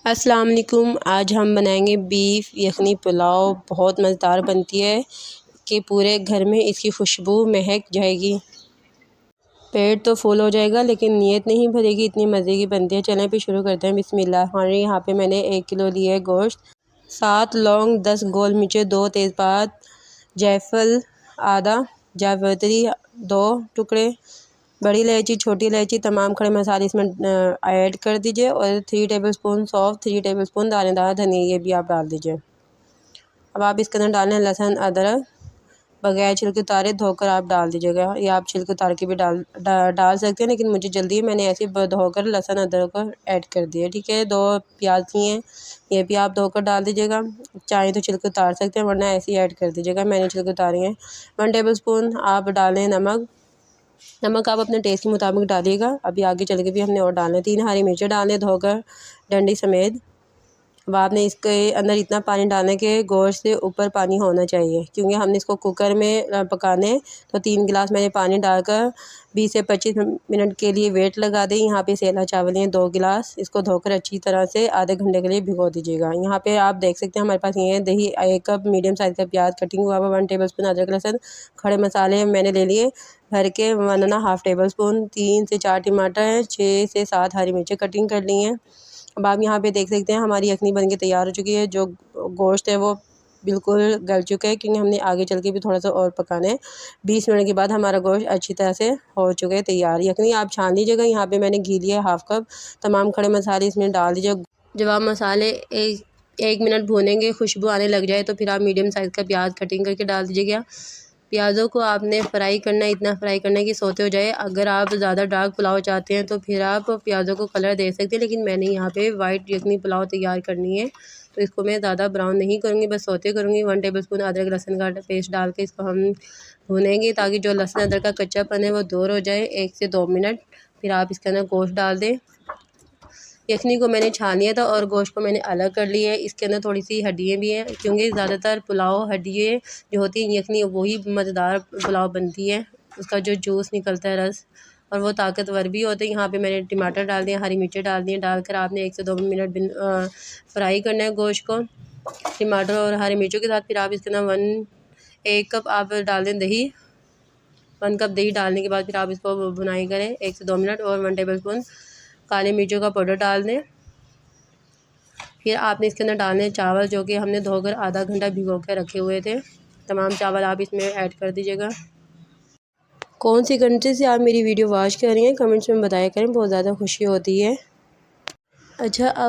अस्सलाम वालेकुम। आज हम बनाएंगे बीफ यखनी पुलाव। बहुत मज़ेदार बनती है कि पूरे घर में इसकी खुशबू महक जाएगी। पेट तो फुल हो जाएगा लेकिन नीयत नहीं भरेगी, इतनी मज़े की बनती है। चलें पे शुरू करते हैं। बिस्मिल्लाह। यहाँ पे मैंने 1 किलो लिया है गोश्त, 7 लौंग, 10 गोल मिर्चें, 2 तेज़पात, जायफल आधा, जावित्री 2 टुकड़े, बड़ी इलायची, छोटी इलायची, तमाम खड़े मसाले इसमें ऐड कर दीजिए और 3 टेबलस्पून सौंफ, 3 टेबलस्पून दानेदार धनिया, ये भी आप डाल दीजिए। अब आप इसके अंदर डालें लहसुन अदरक, बगैर छिलके उतारे धोकर आप डाल दीजिएगा, या आप छिलके उतार के भी डाल सकते हैं, लेकिन मुझे जल्दी मैंने ऐसे धोकर लहसुन अदरक को ऐड कर दिया। ठीक है, 2 प्याज लिए हैं, ये भी आप धोकर डाल दीजिएगा। चाहें तो छिलके उतार सकते हैं, वरना ऐसे ही ऐड कर दीजिएगा। मैंने छिलके उतारे हैं। 1 टेबलस्पून आप डालें नमक आप अपने टेस्ट के मुताबिक डालिएगा। अभी आगे चल के भी हमने और डालना है। 3 हरी मिर्चें डालें धोकर डंडी समेत। अब आपने इसके अंदर इतना पानी डालना है कि गोश्त से ऊपर पानी होना चाहिए, क्योंकि हमने इसको कुकर में पकाने। तो 3 गिलास मैंने पानी डालकर 20 से 25 मिनट के लिए वेट लगा दें। यहाँ पे सेला चावल हैं 2 गिलास, इसको धोकर अच्छी तरह से आधे घंटे के लिए भिगो दीजिएगा। यहाँ पे आप देख सकते हैं हमारे पास ये है दही, 1 कप मीडियम साइज़ का प्याज कटिंग हुआ हुआ, 1 टेबलस्पून अदरक लहसुन, खड़े मसाले मैंने ले लिए भर के 1.5 टेबलस्पून, 3 से 4 टमाटर हैं, 6 से 7 हरी मिर्चें कटिंग कर ली हैं। अब आप यहाँ पे देख सकते हैं हमारी यखनी बनके तैयार हो चुकी है। जो गोश्त है वो बिल्कुल गल चुका है, क्योंकि हमने आगे चल के भी थोड़ा सा और पकाना है। 20 मिनट के बाद हमारा गोश्त अच्छी तरह से हो चुका है तैयार। यखनी आप छान लीजिएगा। यहाँ पे मैंने घी लिया 1/2 कप, तमाम खड़े मसाले इसमें डाल दीजिए। जब आप मसाले एक मिनट भूनेंगे, खुशबू आने लग जाए, तो फिर आप मीडियम साइज़ का प्याज कटिंग करके डाल दीजिएगा। प्याज़ों को आपने फ्राई करना है, इतना फ्राई करना है कि सोते हो जाए। अगर आप ज़्यादा डार्क पुलाव चाहते हैं तो फिर आप प्याज़ों को कलर दे सकते हैं, लेकिन मैंने यहाँ पे वाइट यखनी पुलाव तैयार करनी है, तो इसको मैं ज़्यादा ब्राउन नहीं करूँगी, बस सोते करूँगी। 1 टेबलस्पून अदरक लहसुन का पेस्ट डाल के इसको हम भूनेंगे, ताकि जो लहसुन अदरक का कच्चापन है वो दूर हो जाए। 1 से 2 मिनट। फिर आप इसके अंदर गोश्त डाल दें। यखनी को मैंने छान लिया था और गोश्त को मैंने अलग कर लिया है। इसके अंदर थोड़ी सी हड्डियाँ भी हैं, क्योंकि ज़्यादातर पुलाव हड्डियाँ जो होती हैं यखनी वही मज़ेदार पुलाव बनती है। उसका जो जूस निकलता है, रस, और वो ताकतवर भी होते हैं। यहाँ पे मैंने टमाटर डाल दिए, हरी मिर्चें डाल दी, डालकर आपने 1 से 2 मिनट फ्राई करना है गोश्त को टमाटर और हरी मिर्चों के साथ। फिर आप इसके अंदर 1 कप आप डाल दें दही। 1 कप दही डालने के बाद फिर आप इसको भुनाई करें 1 से 2 मिनट, और 1 टेबलस्पून काली मिर्चों का पाउडर डाल दें। फिर आपने इसके अंदर डालने चावल, जो कि हमने धोकर आधा घंटा भिगो के रखे हुए थे। तमाम चावल आप इसमें ऐड कर दीजिएगा। कौन सी कंट्री से आप मेरी वीडियो वॉच कर रही हैं, कमेंट्स में बताया करें, बहुत ज़्यादा खुशी होती है। अच्छा, अब